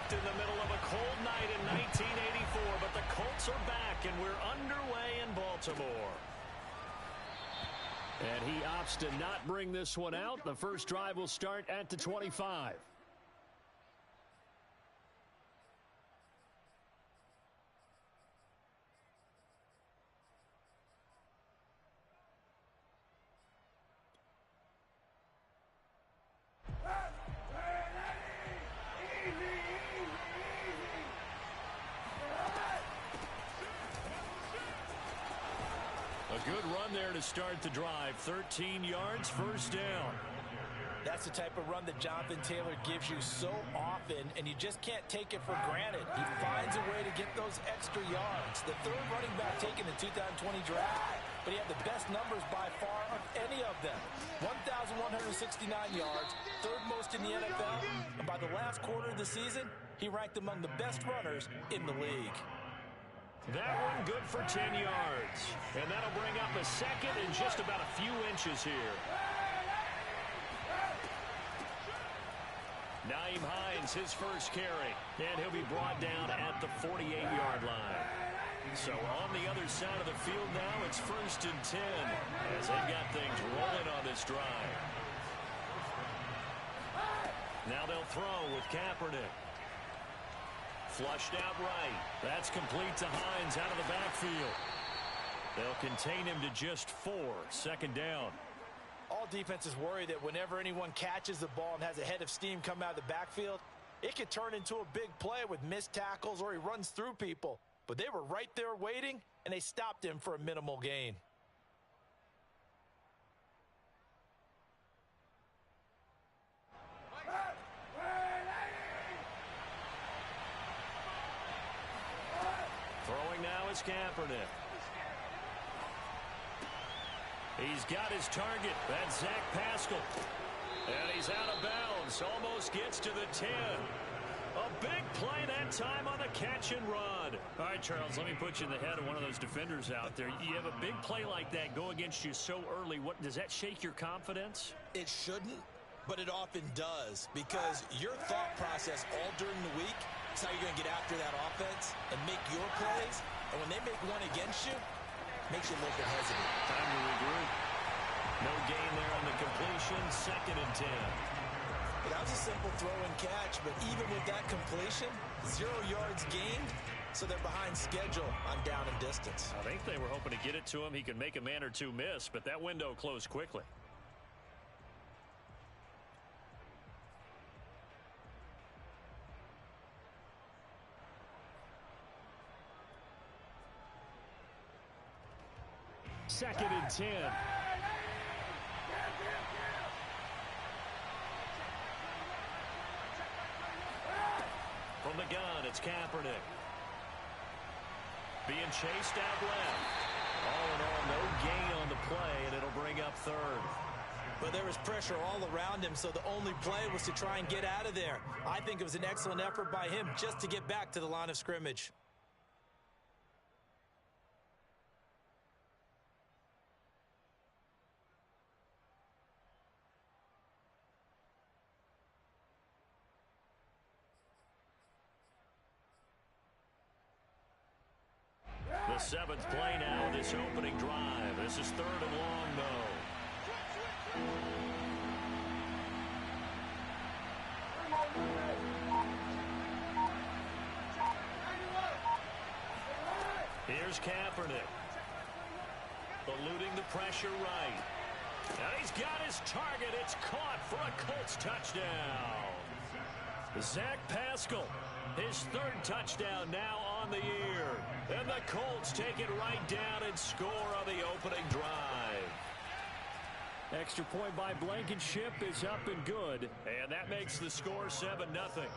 dropped in the middle of a cold night in 1984, but the Colts are back, and we're underway in Baltimore. And he opts to not bring this one out. The first drive will start at the 25. A good run there to start the drive. 13 yards, first down. That's the type of run that Jonathan Taylor gives you so often, and you just can't take it for granted. He finds a way to get those extra yards. The third running back taken in the 2020 draft, but he had the best numbers by far of any of them. 1,169 yards, third most in the NFL, and by the last quarter of the season, he ranked among the best runners in the league. That one good for 10 yards. And that'll bring up a second and just about a few inches here. Nyheim Hines, his first carry. And he'll be brought down at the 48-yard line. So on the other side of the field now, it's 1st and 10 as they've got things rolling on this drive. Now they'll throw with Kaepernick. Flushed out right. That's complete to Hines out of the backfield. They'll contain him to just 4. Second down. All defenses worry that whenever anyone catches the ball and has a head of steam come out of the backfield, it could turn into a big play with missed tackles or he runs through people. But they were right there waiting, and they stopped him for a minimal gain. Throwing now is Kaepernick. He's got his target. That's Zach Pascal. And he's out of bounds. Almost gets to the 10. A big play that time on the catch and run. All right, Charles, let me put you in the head of one of those defenders out there. You have a big play like that go against you so early. What does that shake your confidence? It shouldn't, but it often does, because your thought process all during the week is how you're going to get after that offense and make your plays. And when they make one against you, it makes you a little bit hesitant. Time to regroup. No gain there on the completion. 2nd and 10. That was a simple throw and catch, but even with that completion, 0 yards gained, so they're behind schedule on down and distance. I think they were hoping to get it to him. He could make a man or two miss, but that window closed quickly. Second and 10. From the gun, it's Kaepernick. Being chased out left. All in all, no gain on the play, and it'll bring up 3rd. But there was pressure all around him, so the only play was to try and get out of there. I think it was an excellent effort by him just to get back to the line of scrimmage. The 7th play now, this opening drive. This is 3rd and long, though. Here's Kaepernick. Eluding the pressure right. And he's got his target. It's caught for a Colts touchdown. Zach Pascal, his 3rd touchdown now on the year. And the Colts take it right down and score on the opening drive. Extra point by Blankenship is up and good. And that makes the score 7-0.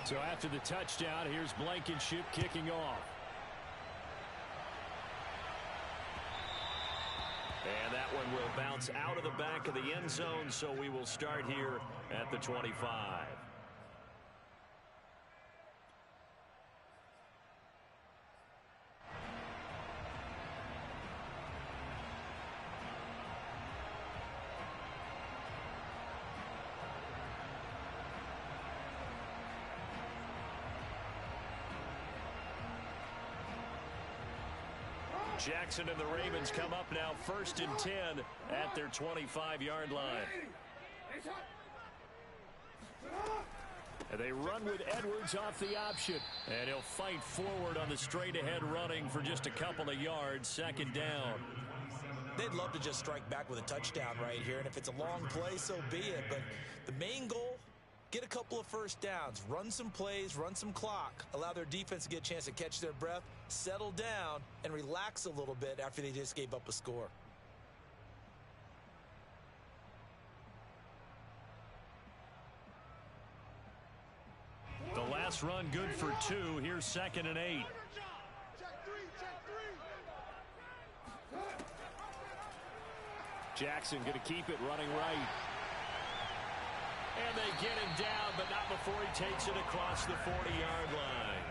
So after the touchdown, here's Blankenship kicking off. And that one will bounce out of the back of the end zone, so we will start here at the 25. Jackson and the Ravens come up now 1st and 10 at their 25-yard line. And they run with Edwards off the option. And he'll fight forward on the straight-ahead running for just a couple of yards. 2nd down. They'd love to just strike back with a touchdown right here. And if it's a long play, so be it. But the main goal, get a couple of first downs. Run some plays, run some clock. Allow their defense to get a chance to catch their breath, settle down, and relax a little bit after they just gave up a score. The last run good for 2. Here's 2nd and 8. Jackson going to keep it running right. And they get him down, but not before he takes it across the 40-yard line.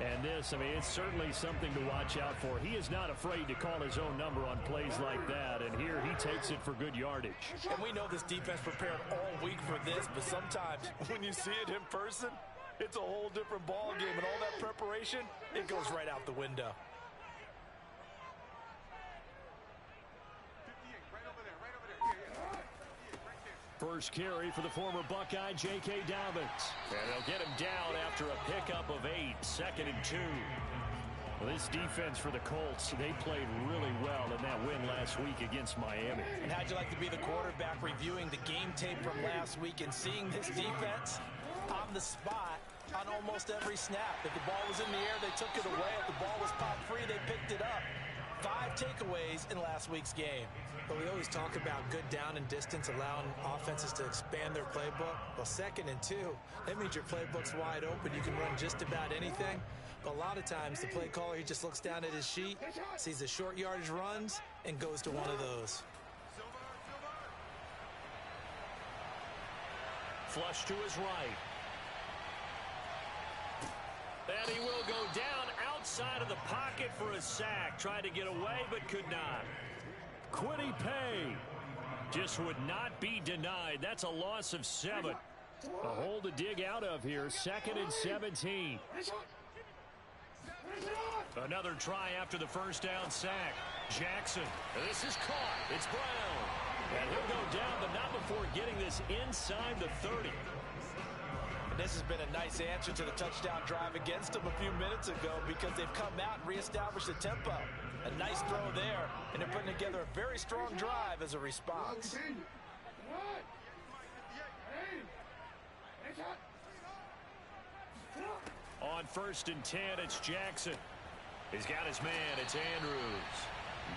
And this, I mean, it's certainly something to watch out for. He is not afraid to call his own number on plays like that, and here he takes it for good yardage. And we know this defense prepared all week for this, but sometimes when you see it in person, it's a whole different ball game, and all that preparation, it goes right out the window. First carry for the former Buckeye, J.K. Dobbins. And they'll get him down after a pickup of 8, 2nd and 2. Well, this defense for the Colts, they played really well in that win last week against Miami. And how'd you like to be the quarterback reviewing the game tape from last week and seeing this defense on the spot on almost every snap? If the ball was in the air, they took it away. If the ball was popped free, they picked it up. 5 takeaways in last week's game. But we always talk about good down and distance, allowing offenses to expand their playbook. Well, 2nd and 2, that means your playbook's wide open. You can run just about anything. But a lot of times, the play caller, he just looks down at his sheet, sees the short yardage runs, and goes to one of those. Flush to his right. And he will go down outside of the pocket for a sack. Tried to get away, but could not. Quiddy Pay just would not be denied. That's a loss of 7. A hole to dig out of here. 2nd and 17. Another try after the first down sack. Jackson. This is caught. It's Brown. And he'll go down, but not before getting this inside the 30. And this has been a nice answer to the touchdown drive against them a few minutes ago because they've come out and reestablished the tempo. A nice throw there, and they're putting together a very strong drive as a response. On 1st and 10, it's Jackson. He's got his man. It's Andrews.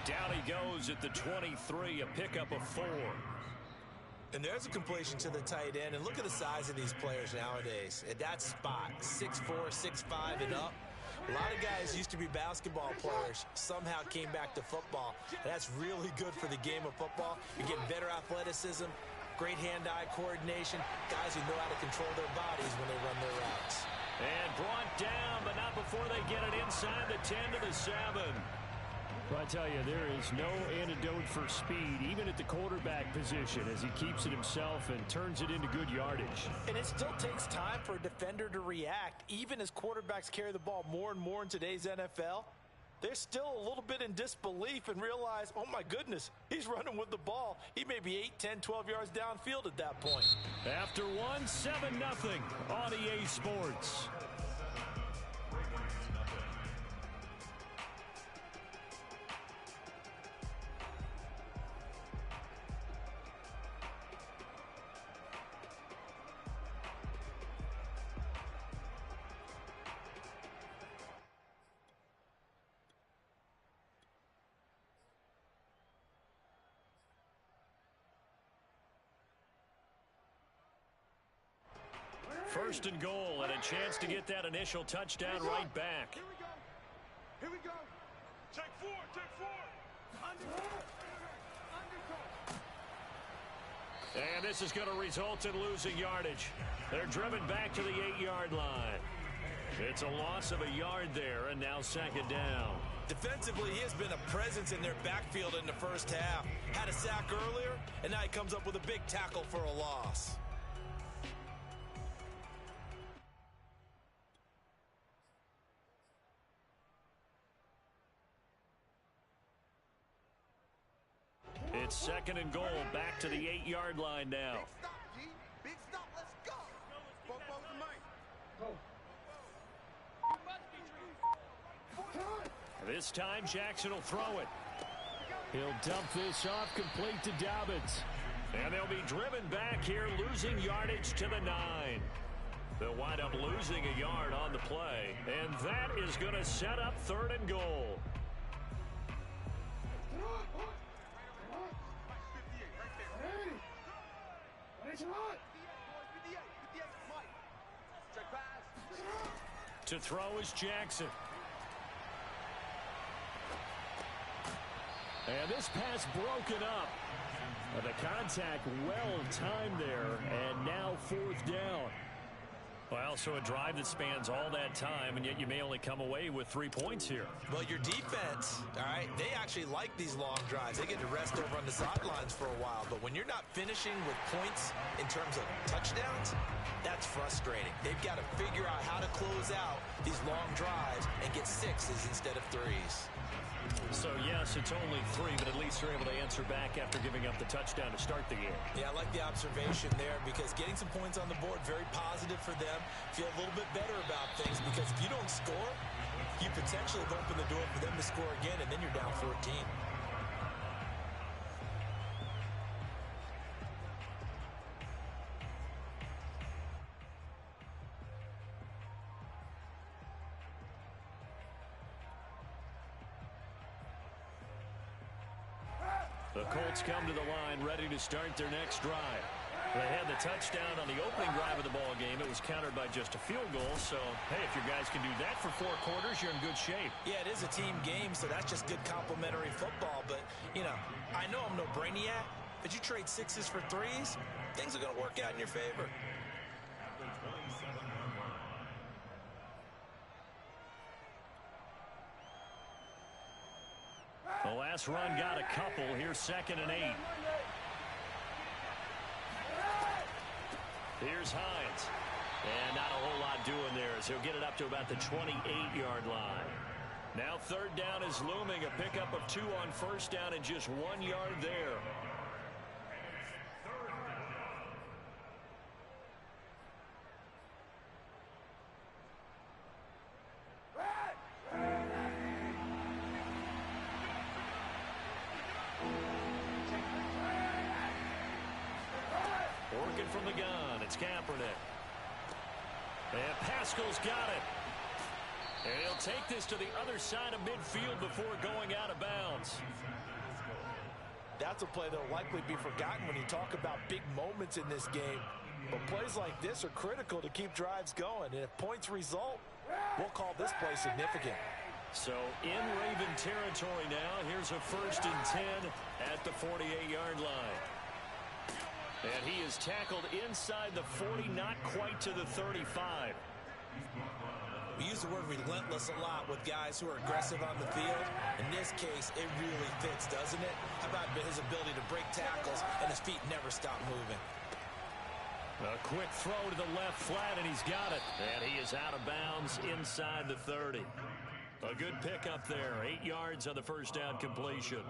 Down he goes at the 23, a pickup of 4. And there's a completion to the tight end. And look at the size of these players nowadays. At that spot, 6'4", 6'5", and up. A lot of guys used to be basketball players, somehow came back to football. That's really good for the game of football. You're getting better athleticism, great hand-eye coordination, guys who know how to control their bodies when they run their routes. And brought down, but not before they get it inside the 10 to the 7. Well, I tell you, there is no antidote for speed, even at the quarterback position, as he keeps it himself and turns it into good yardage. And it still takes time for a defender to react. Even as quarterbacks carry the ball more and more in today's NFL, they're still a little bit in disbelief and realize, oh, my goodness, he's running with the ball. He may be 8, 10, 12 yards downfield at that point. After 7-0 on EA Sports. First and goal, and a chance to get that initial touchdown right back. Here we go. Take 4, take 4. And this is going to result in losing yardage. They're driven back to the 8-yard line. It's a loss of a yard there, and now 2nd down. Defensively, he has been a presence in their backfield in the first half. Had a sack earlier, and now he comes up with a big tackle for a loss. It's 2nd and goal, back to the 8-yard line now. Big stop, G. Big stop. Let's go. Both the mic. This time, Jackson will throw it. He'll dump this off complete to Dobbins. And they'll be driven back here, losing yardage to the 9. They'll wind up losing a yard on the play. And that is going to set up 3rd and goal. To throw is Jackson. And this pass broken up. The contact well timed there, and now 4th down. Well, so a drive that spans all that time, and yet you may only come away with 3 points here. Well, your defense, all right, they actually like these long drives. They get to rest over on the sidelines for a while. But when you're not finishing with points in terms of touchdowns, that's frustrating. They've got to figure out how to close out these long drives and get 6s instead of 3s. So, yes, it's only 3, but at least they're able to answer back after giving up the touchdown to start the game. Yeah, I like the observation there because getting some points on the board, very positive for them. Feel a little bit better about things because if you don't score, you potentially have opened the door for them to score again, and then you're down 14. The Colts come to the line ready to start their next drive. They had the touchdown on the opening drive of the ball game. It was countered by just a field goal. So, hey, if your guys can do that for 4 quarters, you're in good shape. Yeah, it is a team game, so that's just good complementary football. But, you know, I know I'm no brainiac, but you trade 6s for 3s, things are going to work out in your favor. The last run got a couple. Here's 2nd and 8. Here's Hines. And not a whole lot doing there as he'll get it up to about the 28-yard line. Now 3rd down is looming. A pickup of 2 on 1st down and just 1 yard there. Working from the gun, it's Kaepernick. And Pascal's got it. And he'll take this to the other side of midfield before going out of bounds. That's a play that will likely be forgotten when you talk about big moments in this game. But plays like this are critical to keep drives going. And if points result, we'll call this play significant. So in Raven territory now, here's a 1st and 10 at the 48-yard line. And he is tackled inside the 40, not quite to the 35. We use the word relentless a lot with guys who are aggressive on the field. In this case, it really fits, doesn't it? How about his ability to break tackles and his feet never stop moving? A quick throw to the left flat, and he's got it. And he is out of bounds inside the 30. A good pickup there. 8 yards on the 1st down completion.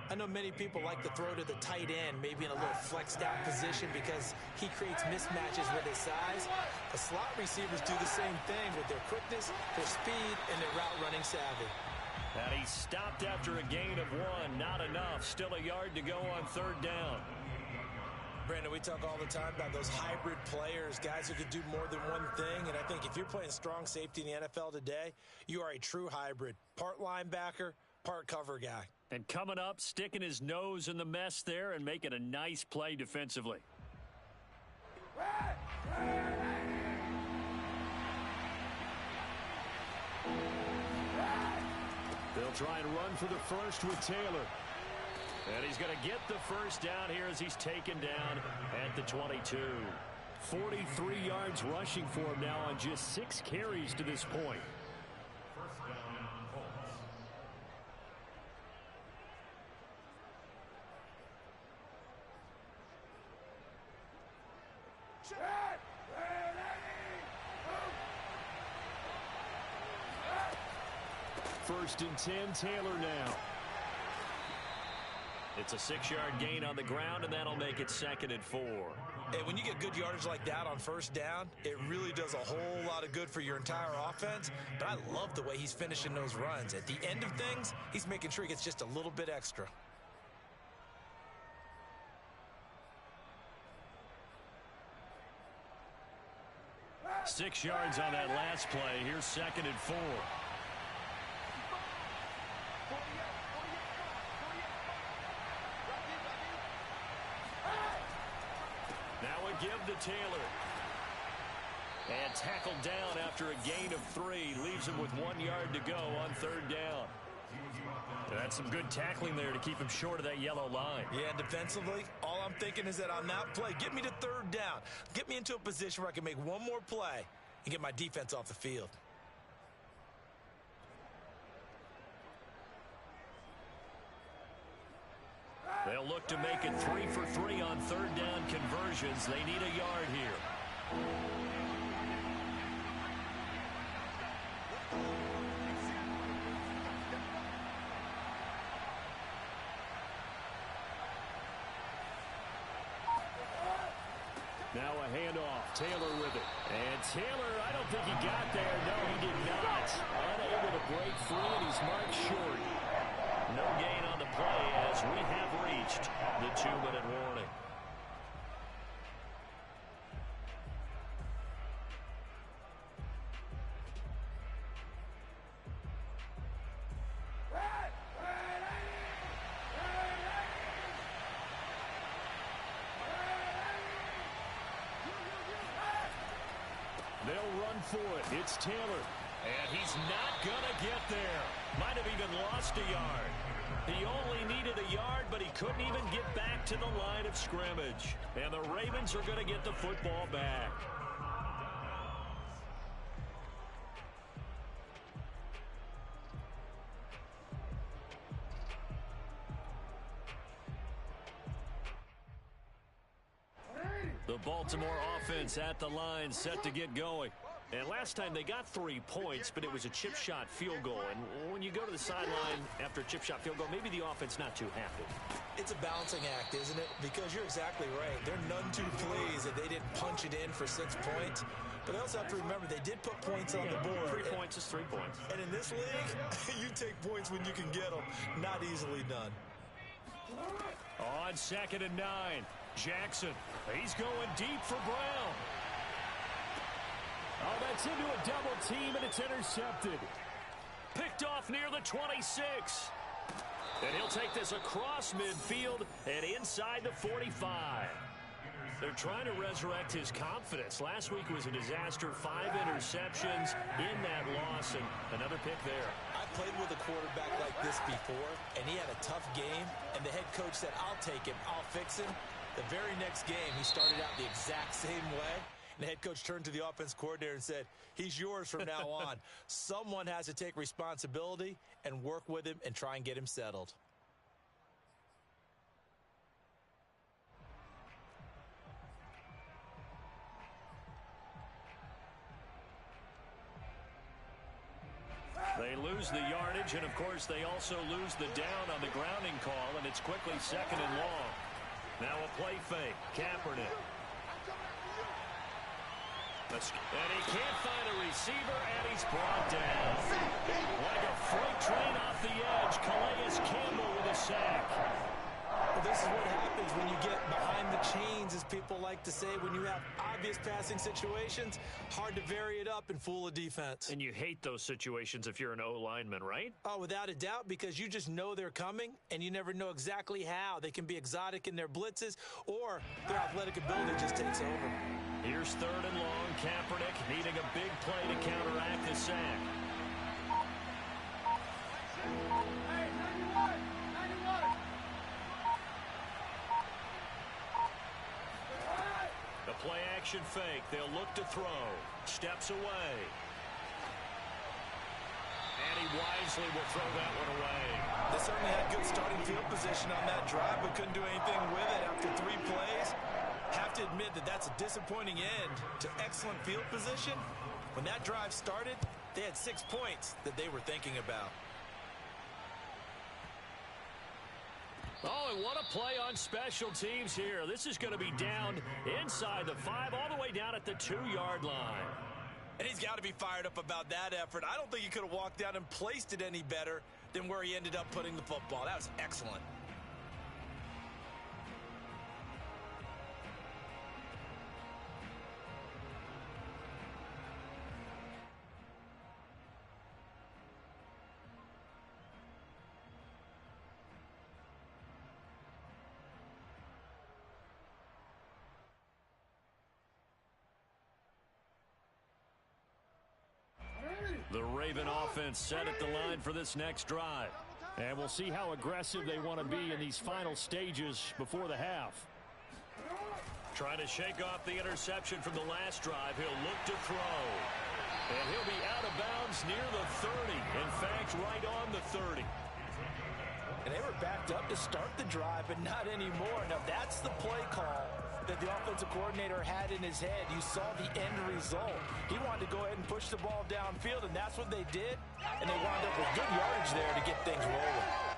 I know many people like to throw to the tight end, maybe in a little flexed out position because he creates mismatches with his size. The slot receivers do the same thing with their quickness, their speed, and their route running savvy. And he stopped after a gain of 1. Not enough. Still a yard to go on 3rd down. Brandon, we talk all the time about those hybrid players, guys who could do more than one thing. And I think if you're playing strong safety in the NFL today, you are a true hybrid. Part linebacker, part cover guy. And coming up, sticking his nose in the mess there and making a nice play defensively. They'll try and run for the first with Taylor. And he's going to get the 1st down here as he's taken down at the 22. 43 yards rushing for him now on just 6 carries to this point. First and 10, Taylor now. It's a 6-yard gain on the ground, and that'll make it 2nd and 4. And when you get good yardage like that on first down, it really does a whole lot of good for your entire offense. But I love the way he's finishing those runs. At the end of things, he's making sure he gets just a little bit extra. 6 yards on that last play. Here's 2nd and 4. Now a give to Taylor. And tackled down after a gain of 3. Leaves him with 1 yard to go on 3rd down. That's some good tackling there to keep him short of that yellow line. Yeah, defensively, all I'm thinking is that on that play, get me to 3rd down. Get me into a position where I can make one more play and get my defense off the field. They'll look to make it 3 for 3 on 3rd down conversions. They need a yard here. Now a handoff. Taylor with it. And Taylor, I don't think he got there. No, he did not. Unable to break free, and he's marked short. No gain on the play as we have reached the 2-minute warning. They'll run for it. It's Taylor. And he's not going to get there. Might have even lost a yard. He only needed a yard, but he couldn't even get back to the line of scrimmage. And the Ravens are going to get the football back. The Baltimore offense at the line, set to get going. And last time they got 3 points, but it was a chip shot field goal. And when you go to the sideline after a chip shot field goal, maybe the offense not too happy. It's a balancing act, isn't it? Because you're exactly right. They're none too pleased that they didn't punch it in for 6 points. But they also have to remember they did put points on the board. 3 points is 3 points. And in this league, you take points when you can get them. Not easily done. On 2nd and 9, Jackson. He's going deep for Brown. Oh, that's into a double team, and it's intercepted. Picked off near the 26. And he'll take this across midfield and inside the 45. They're trying to resurrect his confidence. Last week was a disaster. 5 interceptions in that loss, and another pick there. I played with a quarterback like this before, and he had a tough game, and the head coach said, I'll take him, I'll fix him. The very next game, he started out the exact same way. The head coach turned to the offense coordinator and said, he's yours from now on. Someone has to take responsibility and work with him and try and get him settled. They lose the yardage, and of course they also lose the down on the grounding call, and it's quickly 2nd and long. Now a play fake. Kaepernick. And he can't find a receiver, and he's brought down. Like a freight train off the edge, Calais Campbell with a sack. Well, this is what happens when you get behind the chains, as people like to say. When you have obvious passing situations, hard to vary it up and fool a defense. And you hate those situations if you're an O-lineman, right? Oh, without a doubt, because you just know they're coming, and you never know exactly how. They can be exotic in their blitzes, or their athletic ability just takes over. Here's 3rd and long. Kaepernick needing a big play to counteract the sack. The play action fake. They'll look to throw. Steps away. And he wisely will throw that one away. They certainly had good starting field position on that drive, but couldn't do anything with it after 3 plays. Have to admit that that's a disappointing end to excellent field position. When that drive started, they had 6 points that they were thinking about. Oh, and what a play on special teams here. This is going to be down inside the 5, all the way down at the 2-yard line. And he's got to be fired up about that effort. I don't think he could have walked down and placed it any better than where he ended up putting the football. That was excellent. The Raven offense set at the line for this next drive. And we'll see how aggressive they want to be in these final stages before the half. Trying to shake off the interception from the last drive. He'll look to throw. And he'll be out of bounds near the 30. In fact, right on the 30. And they were backed up to start the drive, but not anymore. Now, that's the play call that the offensive coordinator had in his head. You saw the end result. He wanted to go ahead and push the ball downfield, and that's what they did. And they wound up with good yardage there to get things rolling.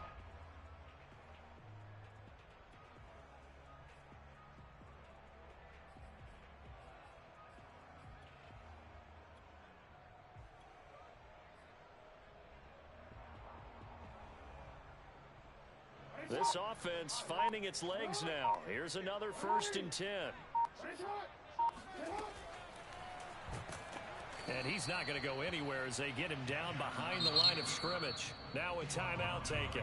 This offense finding its legs now. Here's another 1st and 10. And he's not going to go anywhere as they get him down behind the line of scrimmage. Now a timeout taken.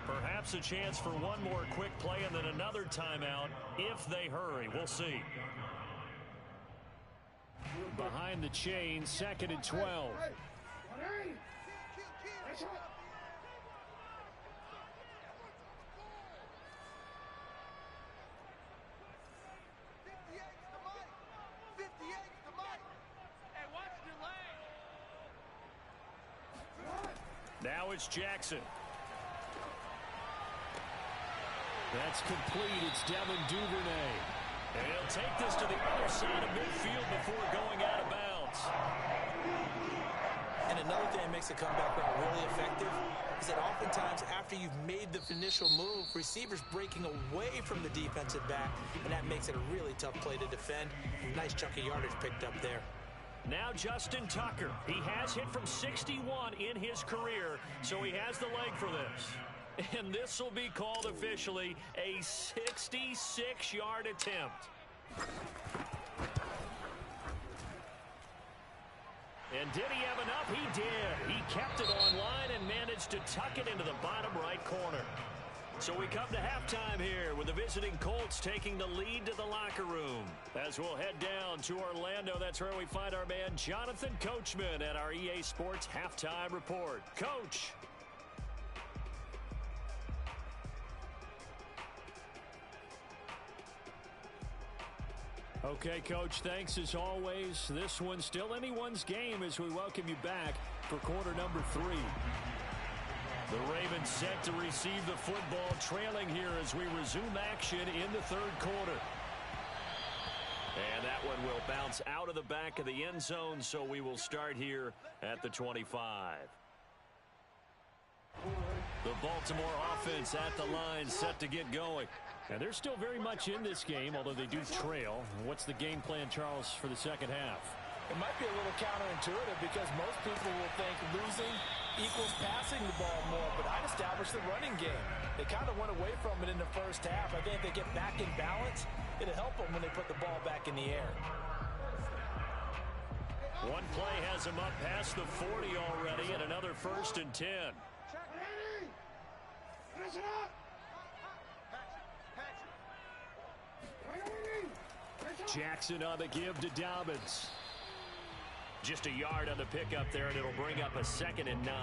Perhaps a chance for one more quick play and then another timeout if they hurry. We'll see. Behind the chain, 2nd and 12. Now it's Jackson. That's complete. It's Devin Duvernay. And he'll take this to the other side of midfield before going out of bounds. And another thing that makes a comeback route really effective is that oftentimes after you've made the initial move, receivers breaking away from the defensive back, and that makes it a really tough play to defend. Nice chunk of yardage picked up there. Now Justin Tucker. He has hit from 61 in his career, so he has the leg for this. And this will be called officially a 66-yard attempt. And did he have enough? He did. He kept it on line and managed to tuck it into the bottom right corner. So we come to halftime here with the visiting Colts taking the lead to the locker room. As we'll head down to Orlando, that's where we find our man Jonathan Coachman at our EA Sports Halftime Report. Coach. Okay, Coach, thanks as always. This one's still anyone's game as we welcome you back for quarter number 3. The Ravens set to receive the football, trailing here as we resume action in the 3rd quarter. And that one will bounce out of the back of the end zone, so we will start here at the 25. The Baltimore offense at the line set to get going. And they're still very much in this game, although they do trail. What's the game plan, Charles, for the second half? It might be a little counterintuitive because most people will think losing equals passing the ball more, but I'd establish the running game. They kind of went away from it in the first half. I think if they get back in balance, it'll help them when they put the ball back in the air. One play has him up past the 40 already, and another 1st and 10. Jackson on the give to Dobbins. Just a yard on the pickup there, and it'll bring up a 2nd and 9.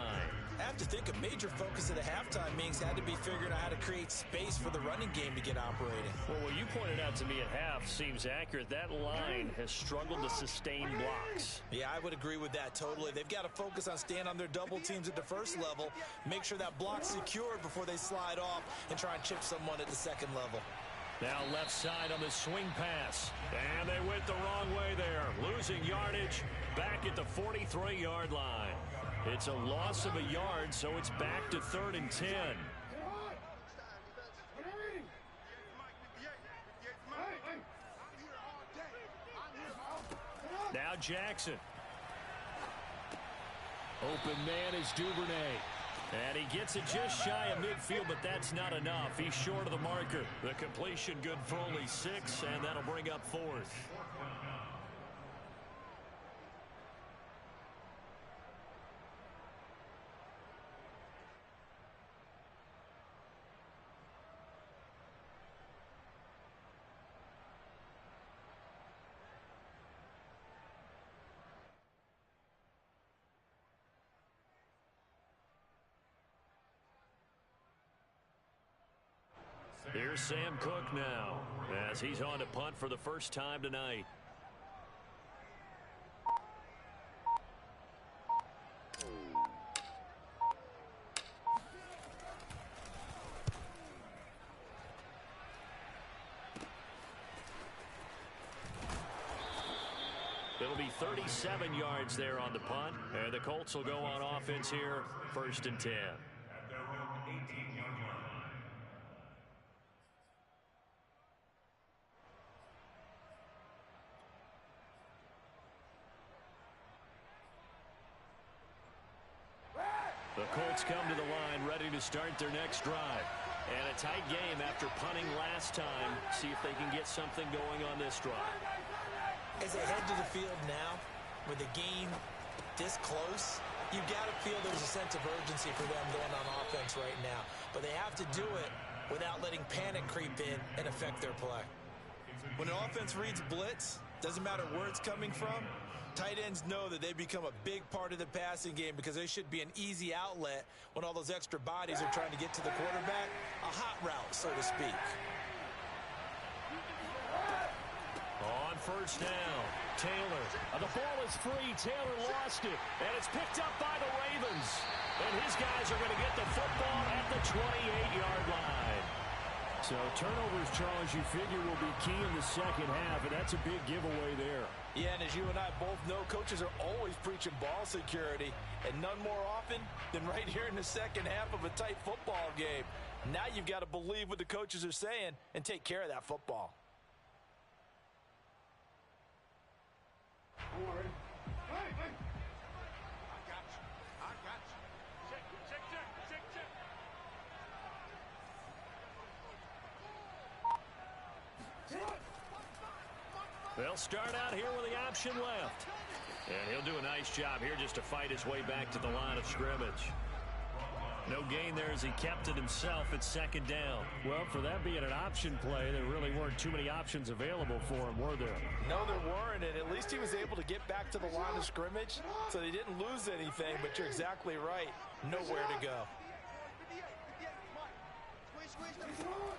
I have to think a major focus of the halftime meetings had to be figuring out how to create space for the running game to get operating. Well, what you pointed out to me at half seems accurate. That line has struggled to sustain blocks. Yeah, I would agree with that totally. They've got to focus on staying on their double teams at the first level, make sure that block's secured before they slide off and try and chip someone at the second level. Now left side on the swing pass. And they went the wrong way there. Losing yardage back at the 43-yard line. It's a loss of a yard, so it's back to 3rd and 10. Now Jackson. Open man is Duvernay. And he gets it just shy of midfield, but that's not enough. He's short of the marker. The completion good for only 6, and that'll bring up 4th. Here's Sam Cook now, as he's on to punt for the first time tonight. It'll be 37 yards there on the punt, and the Colts will go on offense here, 1st and 10. The Colts come to the line ready to start their next drive. And a tight game after punting last time. See if they can get something going on this drive. As they head to the field now, with the game this close, you've got to feel there's a sense of urgency for them going on offense right now. But they have to do it without letting panic creep in and affect their play. When an offense reads blitz, doesn't matter where it's coming from, tight ends know that they become a big part of the passing game because they should be an easy outlet when all those extra bodies are trying to get to the quarterback. A hot route, so to speak. On 1st down, Taylor. The ball is free. Taylor lost it. And it's picked up by the Ravens. And his guys are going to get the football at the 28-yard line. So turnovers, Charles, you figure will be key in the second half, and that's a big giveaway there. Yeah, and as you and I both know, coaches are always preaching ball security, and none more often than right here in the second half of a tight football game. Now you've got to believe what the coaches are saying and take care of that football. They'll start out here with the option left. And he'll do a nice job here just to fight his way back to the line of scrimmage. No gain there as he kept it himself at 2nd down. Well, for that being an option play, there really weren't too many options available for him, were there? No, there weren't, and at least he was able to get back to the line of scrimmage, so they didn't lose anything, but you're exactly right. Nowhere to go.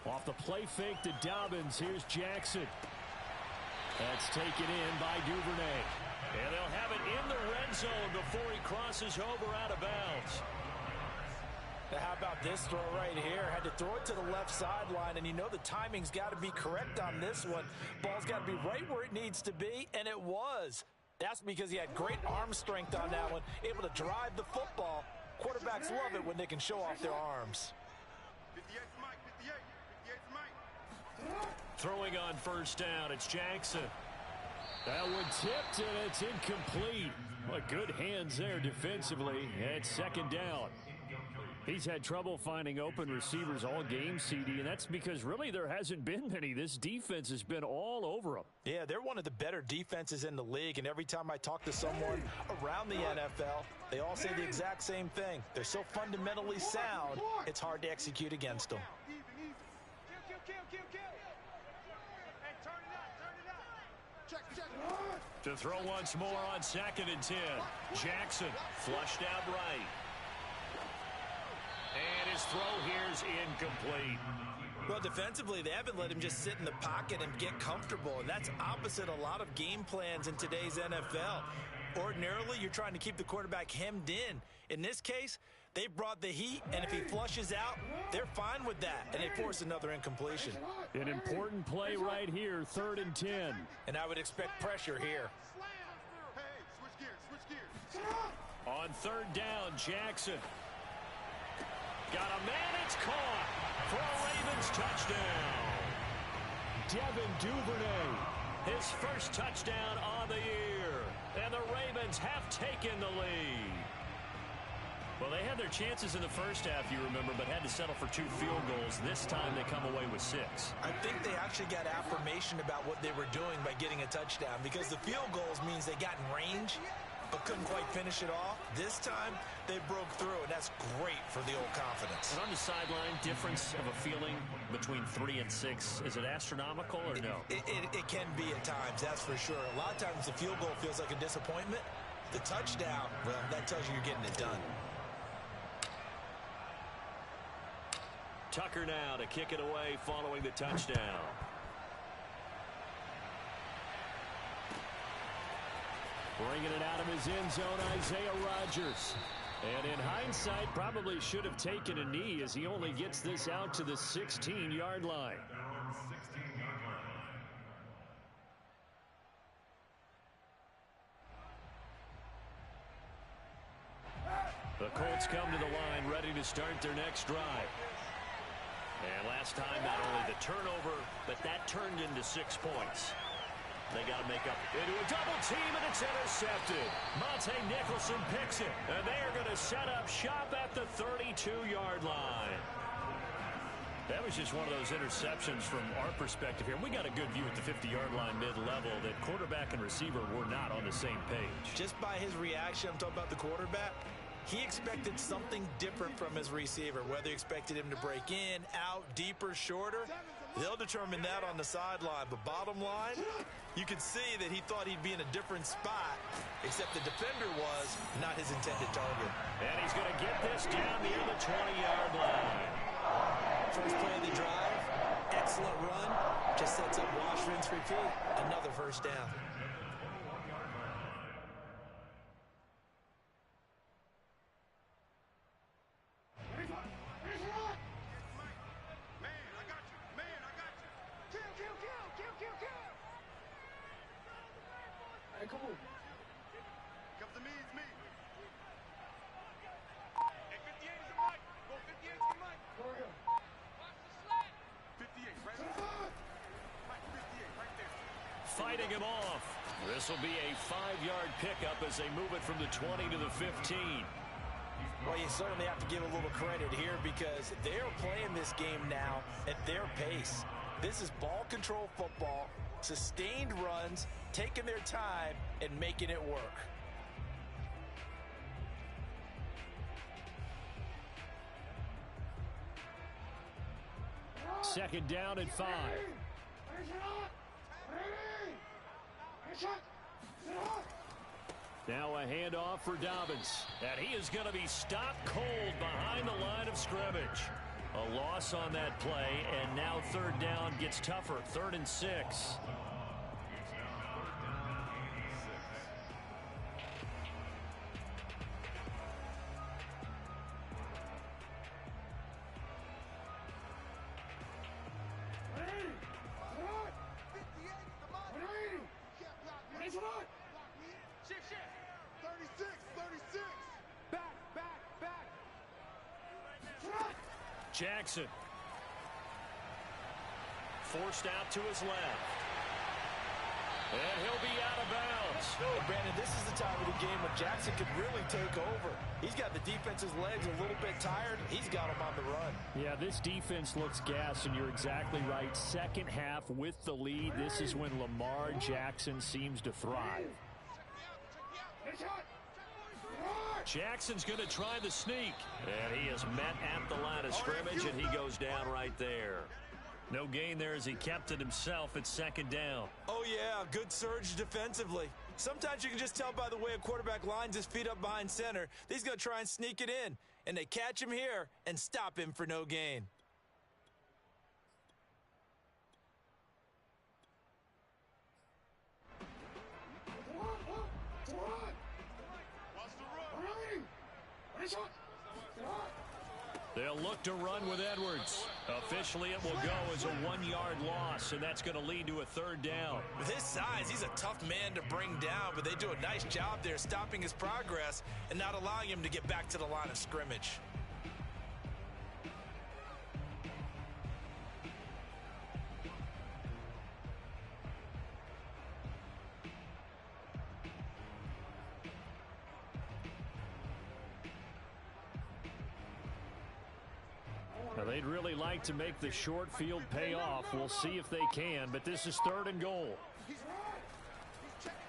Off the play fake to Dobbins, here's Jackson. That's taken in by Duvernay. And they'll have it in the red zone before he crosses over out of bounds. Now how about this throw right here? Had to throw it to the left sideline, and you know the timing's got to be correct on this one. Ball's got to be right where it needs to be, and it was. That's because he had great arm strength on that one, able to drive the football. Quarterbacks love it when they can show off their arms. 58's Mike, 58's Mike. Throwing on 1st down, it's Jackson. That one tipped, and it's incomplete. Well, good hands there defensively at 2nd down. He's had trouble finding open receivers all game, CD, and that's because really there hasn't been many. This defense has been all over them. Yeah, they're one of the better defenses in the league, and every time I talk to someone around the NFL, they all say the exact same thing. They're so fundamentally sound, it's hard to execute against them. To throw once more on 2nd and 10. Jackson flushed out right. And his throw here's incomplete. Well, defensively, they haven't let him just sit in the pocket and get comfortable, and that's opposite a lot of game plans in today's NFL. Ordinarily, you're trying to keep the quarterback hemmed in. In this case, they brought the heat, and if he flushes out, they're fine with that, and they force another incompletion. An important play right here, 3rd and 10. And I would expect pressure here. Hey, switch gears. On 3rd down, Jackson. Got a man, it's caught for a Ravens touchdown. Devin Duvernay, his first touchdown on the year. And the Ravens have taken the lead. Well, they had their chances in the first half, you remember, but had to settle for 2 field goals. This time they come away with 6. I think they actually got affirmation about what they were doing by getting a touchdown, because the field goals means they got in range but couldn't quite finish it off. This time they broke through, and that's great for the old confidence. And on the sideline, difference of a feeling between 3 and 6, is it astronomical or no? It can be at times, that's for sure. A lot of times the field goal feels like a disappointment. The touchdown, well, that tells you you're getting it done. Tucker now to kick it away following the touchdown. Bringing it out of his end zone, Isaiah Rodgers. And in hindsight, probably should have taken a knee as he only gets this out to the 16-yard line. The Colts come to the line ready to start their next drive. And last time, not only the turnover, but that turned into 6 points. They got to make up into a double team, and it's intercepted. Monte Nicholson picks it, and they are going to set up shop at the 32-yard line. That was just one of those interceptions from our perspective here. We got a good view at the 50-yard line mid-level that quarterback and receiver were not on the same page. Just by his reaction, I'm talking about the quarterback, he expected something different from his receiver, whether he expected him to break in, out, deeper, shorter. They'll determine that on the sideline. But bottom line, you could see that he thought he'd be in a different spot, except the defender was not his intended target. And he's going to get this down near the 20-yard line. First play of the drive, excellent run, just sets up wash, rinse, repeat. Another first down. Come on. Come to me, it's me. Hey, 58 is the mic. Go 58 is the mic. Watch the slack. 58, right there. Mike, 58, right there. Fighting him off. This will be a 5-yard pickup as they move it from the 20 to the 15. Well, you certainly have to give a little credit here because they're playing this game now at their pace. This is ball control football, sustained runs, taking their time and making it work. Second down and 5. Now a handoff for Dobbins. And he is going to be stopped cold behind the line of scrimmage. A loss on that play, and now third down gets tougher. 3rd and 6. Jackson. Forced out to his left. And he'll be out of bounds. Brandon, this is the time of the game when Jackson could really take over. He's got the defense's legs a little bit tired. He's got him on the run. Yeah, this defense looks gassed, and you're exactly right. Second half with the lead, this is when Lamar Jackson seems to thrive. Jackson's going to try the sneak. And he is met at the line of scrimmage, and he goes down right there. No gain there as he kept it himself at 2nd down. Oh, yeah, good surge defensively. Sometimes you can just tell by the way a quarterback lines his feet up behind center that he's going to try and sneak it in. And they catch him here and stop him for no gain. They'll look to run with Edwards. Officially, it will go as a 1-yard loss, and that's going to lead to a 3rd down. With his size, he's a tough man to bring down, but they do a nice job there stopping his progress and not allowing him to get back to the line of scrimmage. They'd really like to make the short field pay off. We'll see if they can, but this is 3rd and goal.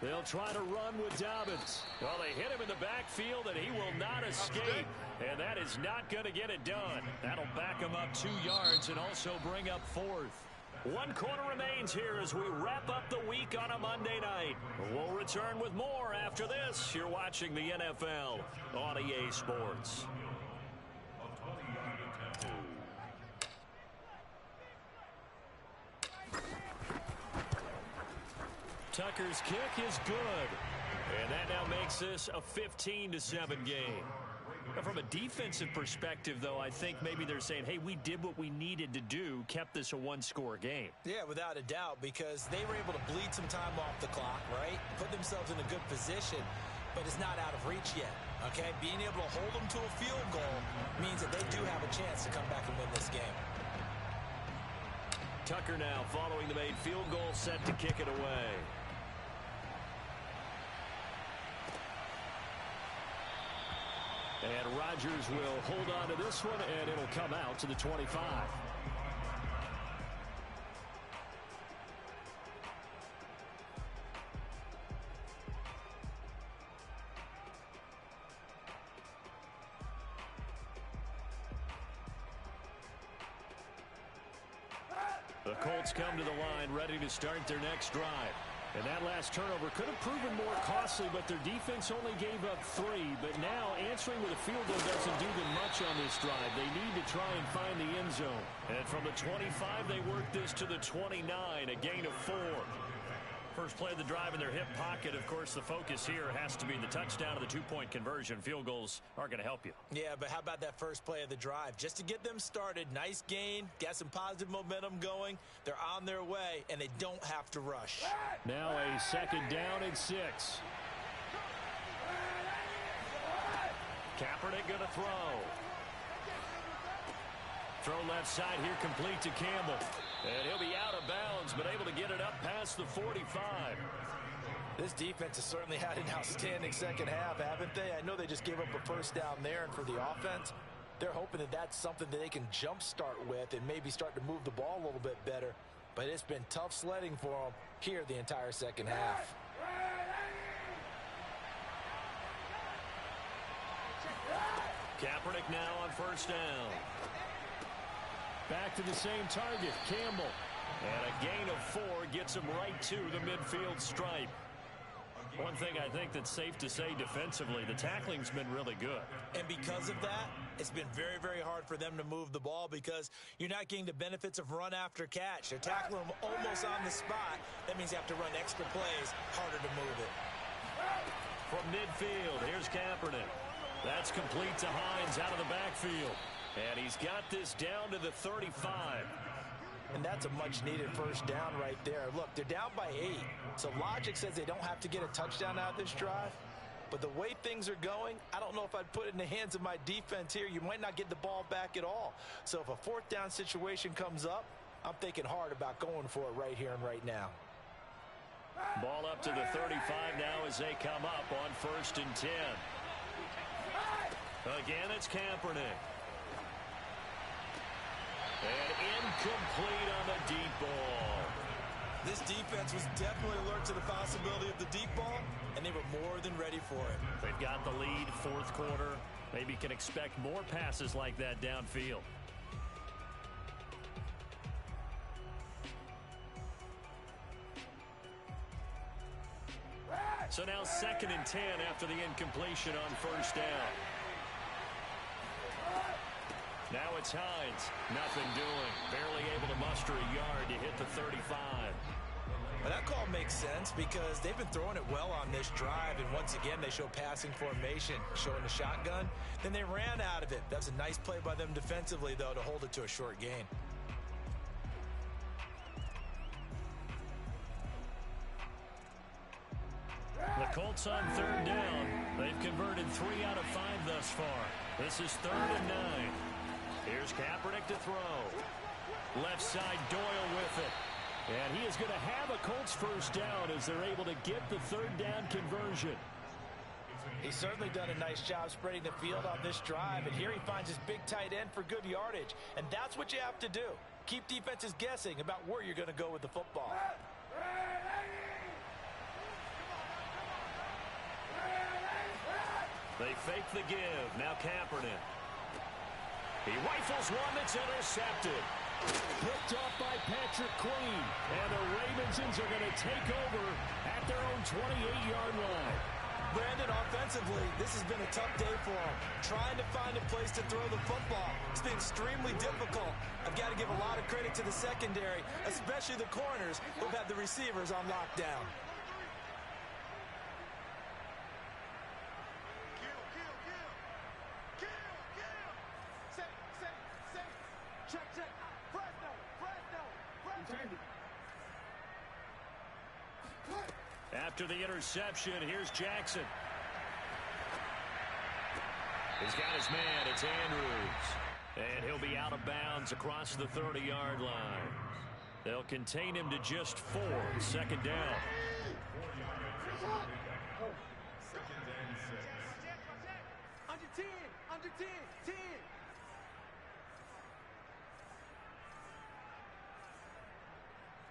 They'll try to run with Dobbins. Well, they hit him in the backfield, and he will not escape. And that is not going to get it done. That'll back him up 2 yards and also bring up 4th. 1 quarter remains here as we wrap up the week on a Monday night. We'll return with more after this. You're watching the NFL on EA Sports. Tucker's kick is good. And that now makes this a 15-7 game. Now, from a defensive perspective, though, I think maybe they're saying, hey, we did what we needed to do, kept this a 1-score game. Yeah, without a doubt, because they were able to bleed some time off the clock, right? Put themselves in a good position, but it's not out of reach yet, okay? Being able to hold them to a field goal means that they do have a chance to come back and win this game. Tucker now following the made field goal, set to kick it away. And Rodgers will hold on to this one, and it'll come out to the 25. The Colts come to the line, ready to start their next drive. And that last turnover could have proven more costly, but their defense only gave up 3. But now answering with a field goal doesn't do them much on this drive. They need to try and find the end zone. And from the 25, they work this to the 29, a gain of 4. First play of the drive in their hip pocket. Of course, the focus here has to be the touchdown of the 2-point conversion. Field goals aren't going to help you. Yeah, but how about that first play of the drive? Just to get them started, nice gain, got some positive momentum going. They're on their way, and they don't have to rush. Now a 2nd down and 6. Kaepernick going to throw. Throw left side here, complete to Campbell. And he'll be out of bounds, but able to get it up past the 45. This defense has certainly had an outstanding second half, haven't they? I know they just gave up a first down there, and for the offense, they're hoping that that's something that they can jumpstart with and maybe start to move the ball a little bit better. But it's been tough sledding for them here the entire second half. Kaepernick now on first down. Back to the same target, Campbell. And a gain of 4 gets him right to the midfield stripe. One thing I think that's safe to say defensively, the tackling's been really good. And because of that, it's been very, very hard for them to move the ball because you're not getting the benefits of run after catch. They're tackling them almost on the spot. That means you have to run extra plays, harder to move it. From midfield, here's Kaepernick. That's complete to Hines out of the backfield. And he's got this down to the 35. And that's a much-needed first down right there. Look, they're down by 8. So logic says they don't have to get a touchdown out of this drive. But the way things are going, I don't know if I'd put it in the hands of my defense here. You might not get the ball back at all. So if a 4th down situation comes up, I'm thinking hard about going for it right here and right now. Ball up to the 35 now as they come up on 1st and 10. Again, it's Kaepernick. And incomplete on the deep ball. This defense was definitely alert to the possibility of the deep ball, and they were more than ready for it. They've got the lead, 4th quarter. Maybe can expect more passes like that downfield. So now 2nd and 10 after the incompletion on first down. Now it's Hines. Nothing doing. Barely able to muster a yard to hit the 35. Well, that call makes sense because they've been throwing it well on this drive, and once again they show passing formation, showing the shotgun. Then they ran out of it. That's a nice play by them defensively, though, to hold it to a short gain. The Colts on 3rd down. They've converted 3 out of 5 thus far. This is 3rd and 9. Here's Kaepernick to throw. Left side, Doyle with it. And he is going to have a Colts first down as they're able to get the 3rd down conversion. He's certainly done a nice job spreading the field on this drive, and here he finds his big tight end for good yardage. And that's what you have to do. Keep defenses guessing about where you're going to go with the football. They fake the give. Now Kaepernick. He rifles one that's intercepted. Picked off by Patrick Queen. And the Ravensons are going to take over at their own 28-yard line. Brandon, offensively, this has been a tough day for him. Trying to find a place to throw the football. It's been extremely difficult. I've got to give a lot of credit to the secondary, especially the corners who've had the receivers on lockdown. After the interception, here's Jackson. He's got his man. It's Andrews. And he'll be out of bounds across the 30-yard line. They'll contain him to just 4. Second down. Under 10. Under 10. 10.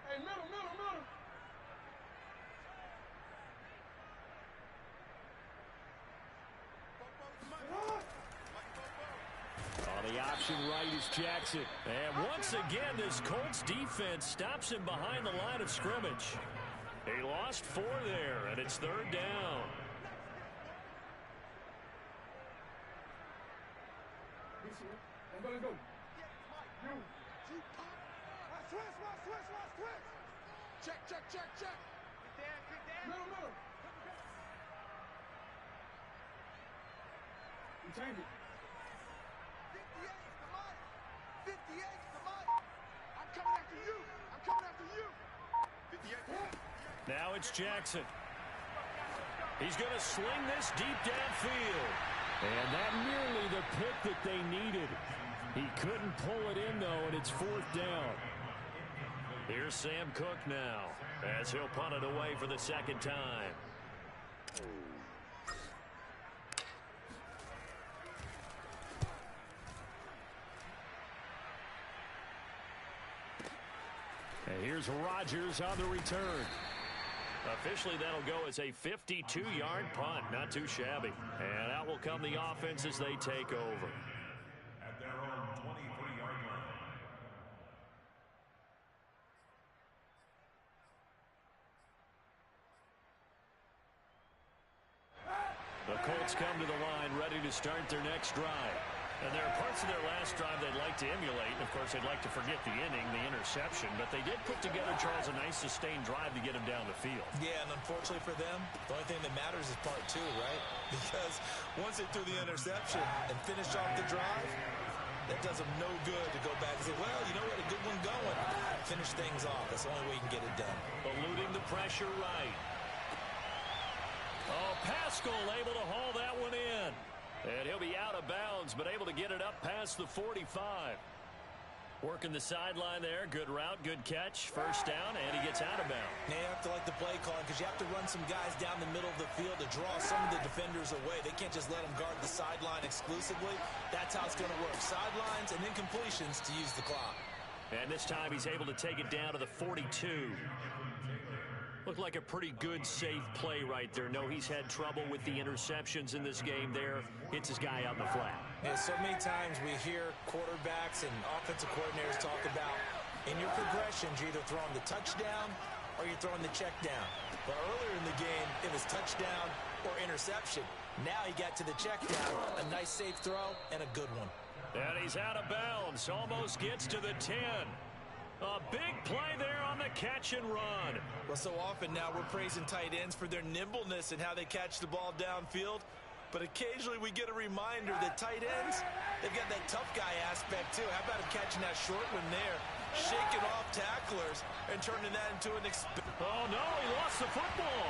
Hey, middle. The option right is Jackson. And once again, this Colts defense stops him behind the line of scrimmage. He lost 4 there, and it's third down. Check. Middle. You change it. 58 to Mike. I'm coming after you. 58. Now it's Jackson. He's going to sling this deep downfield. And that nearly the pick that they needed. He couldn't pull it in, though, and it's fourth down. Here's Sam Cook now, as he'll punt it away for the second time. And here's Rodgers on the return. Officially, that'll go as a 52-yard punt. Not too shabby. And out will come the offense as they take over. At their own 23-yard line. The Colts come to the line ready to start their next drive. And there are parts of their last drive they'd like to emulate. And, of course, they'd like to forget the inning, the interception. But they did put together, Charles, a nice sustained drive to get him down the field. Yeah, and unfortunately for them, the only thing that matters is part 2, right? Because once they threw the interception and finished off the drive, that does them no good to go back and say, well, you know what, a good one going. Finish things off. That's the only way you can get it done. Eluding the pressure right. Oh, Pascal able to haul that one in. And he'll be out of bounds, but able to get it up past the 45. Working the sideline there. Good route, good catch. First down, and he gets out of bounds. Now you have to like the play calling because you have to run some guys down the middle of the field to draw some of the defenders away. They can't just let them guard the sideline exclusively. That's how it's going to work. Sidelines and then completions to use the clock. And this time he's able to take it down to the 42. Looked like a pretty good, safe play right there. No, he's had trouble with the interceptions in this game there. Hits his guy out in the flat. Yeah, so many times we hear quarterbacks and offensive coordinators talk about in your progressions, you're either throwing the touchdown or you're throwing the check down. But earlier in the game, it was touchdown or interception. Now he got to the check down, a nice safe throw, and a good one. And he's out of bounds. Almost gets to the 10. A big play there on the catch and run. Well, so often now we're praising tight ends for their nimbleness and how they catch the ball downfield. But occasionally we get a reminder that tight ends, they've got that tough guy aspect too. How about him catching that short one there, shaking off tacklers, and turning that into an Oh, no, he lost the football.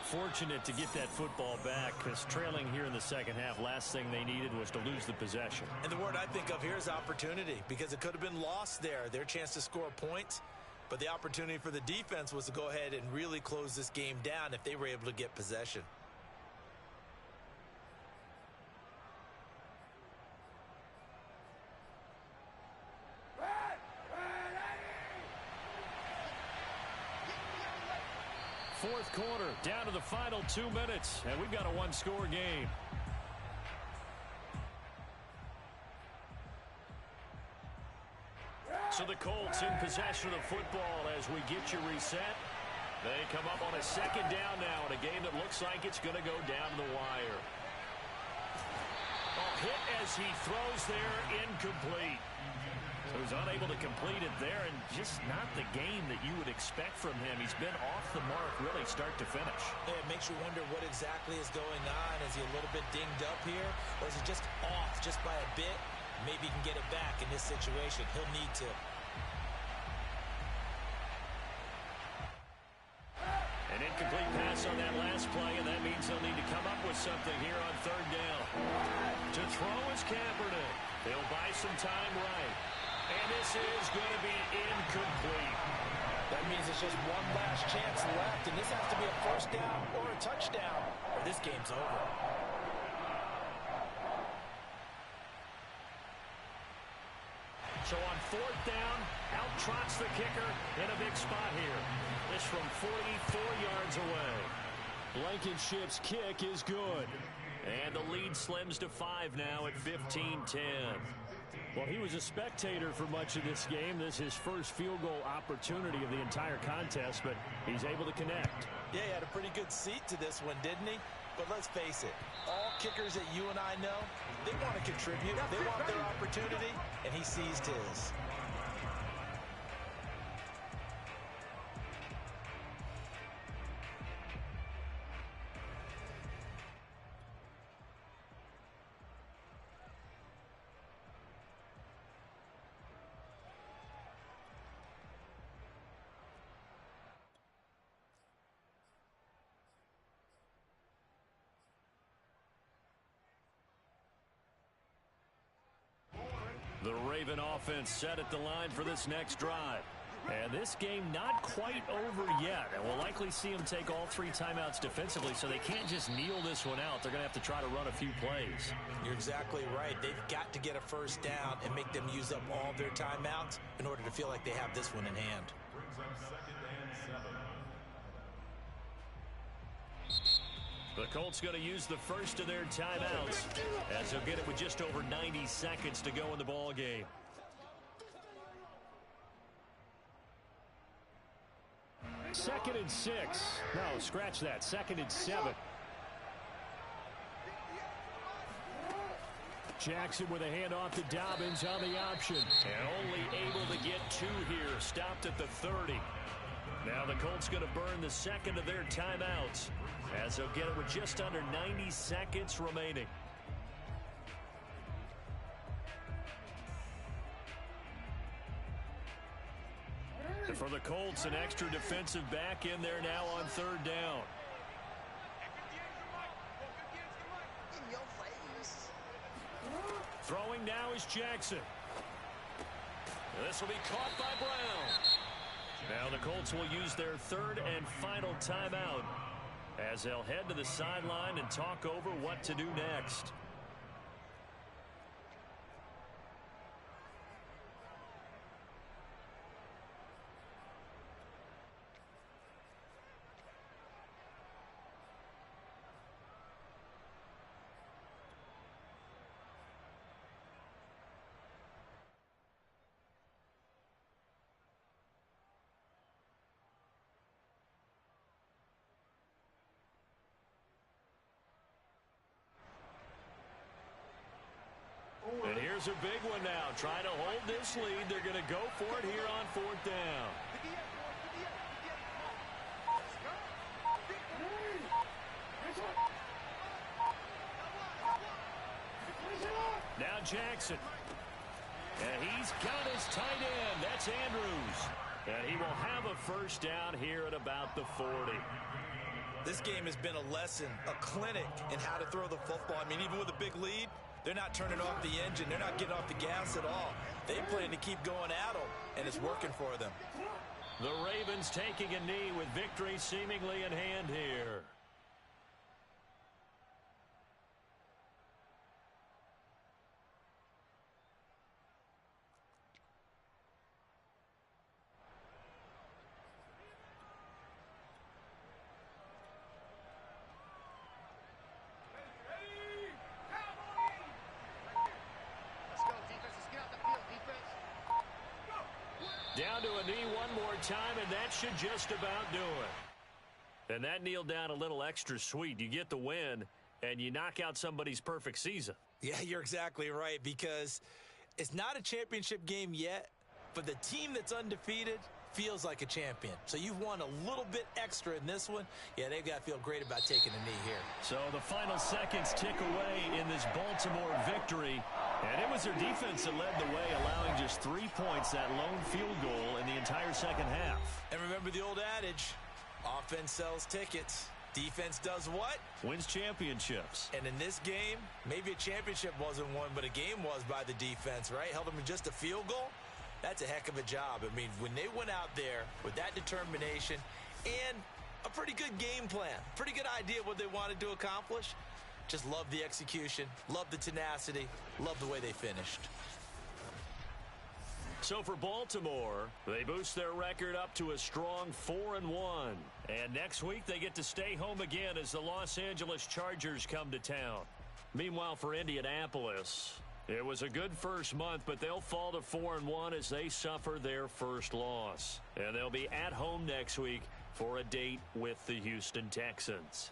Fortunate to get that football back because trailing here in the second half, last thing they needed was to lose the possession. And the word I think of here is opportunity because it could have been lost there. Their chance to score points. But the opportunity for the defense was to go ahead and really close this game down if they were able to get possession. Fourth quarter, down to the final 2 minutes, and we've got a one-score game. So the Colts in possession of the football as we get you reset. They come up on a second down now in a game that looks like it's going to go down to the wire. Hit as he throws there, incomplete. So he's unable to complete it there, and just not the game that you would expect from him. He's been off the mark really start to finish. Yeah, it makes you wonder what exactly is going on. Is he a little bit dinged up here, or is he just off just by a bit? Maybe he can get it back in this situation. He'll need to. An incomplete pass on that last play, and that means they'll need to come up with something here on third down. To throw is Kaepernick. They'll buy some time right. And this is going to be incomplete. That means it's just one last chance left, and this has to be a first down or a touchdown, or this game's over. So on fourth down, out trots the kicker in a big spot here. This from 44 yards away. Blankenship's kick is good. And the lead slims to 5 now at 15-10. Well, he was a spectator for much of this game. This is his first field goal opportunity of the entire contest, but he's able to connect. Yeah, he had a pretty good seat to this one, didn't he? But let's face it, all kickers that you and I know, they want to contribute. They want their opportunity, and he seized his. The Raven offense set at the line for this next drive. And this game not quite over yet. And we'll likely see them take all 3 timeouts defensively, so they can't just kneel this one out. They're going to have to try to run a few plays. You're exactly right. They've got to get a first down and make them use up all their timeouts in order to feel like they have this one in hand. The Colts going to use the first of their timeouts as they'll get it with just over 90 seconds to go in the ball game. Second and 6. No, scratch that. Second and 7. Jackson with a handoff to Dobbins on the option. And only able to get 2 here. Stopped at the 30. Now the Colts going to burn the second of their timeouts as they'll get it with just under 90 seconds remaining. And for the Colts, an extra defensive back in there now on third down. Throwing now is Jackson. This will be caught by Brown. Now the Colts will use their third and final timeout as they'll head to the sideline and talk over what to do next. And here's a big one now. Trying to hold this lead. They're going to go for it here on fourth down. Now Jackson. And he's got his tight end. That's Andrews. And he will have a first down here at about the 40. This game has been a lesson, a clinic in how to throw the football. I mean, even with a big lead, they're not turning off the engine. They're not getting off the gas at all. They plan to keep going at them, and it's working for them. The Ravens taking a knee with victory seemingly in hand here. Down to a knee one more time, and that should just about do it. And that kneeled down a little extra sweet. You get the win, and you knock out somebody's perfect season. Yeah, you're exactly right, because it's not a championship game yet, but the team that's undefeated feels like a champion. So you've won a little bit extra in this one. Yeah, they've got to feel great about taking a knee here. So the final seconds tick away in this Baltimore victory. And it was their defense that led the way, allowing just 3 points, that lone field goal in the entire second half. And remember the old adage, offense sells tickets. Defense does what? Wins championships. And in this game, maybe a championship wasn't won, but a game was by the defense, right? Held them in just a field goal. That's a heck of a job. I mean, when they went out there with that determination and a pretty good game plan, pretty good idea what they wanted to accomplish, just love the execution, love the tenacity, love the way they finished. So for Baltimore, they boost their record up to a strong 4-1. And next week they get to stay home again as the Los Angeles Chargers come to town. Meanwhile, for Indianapolis, it was a good first month, but they'll fall to 4-1 as they suffer their first loss. And they'll be at home next week for a date with the Houston Texans.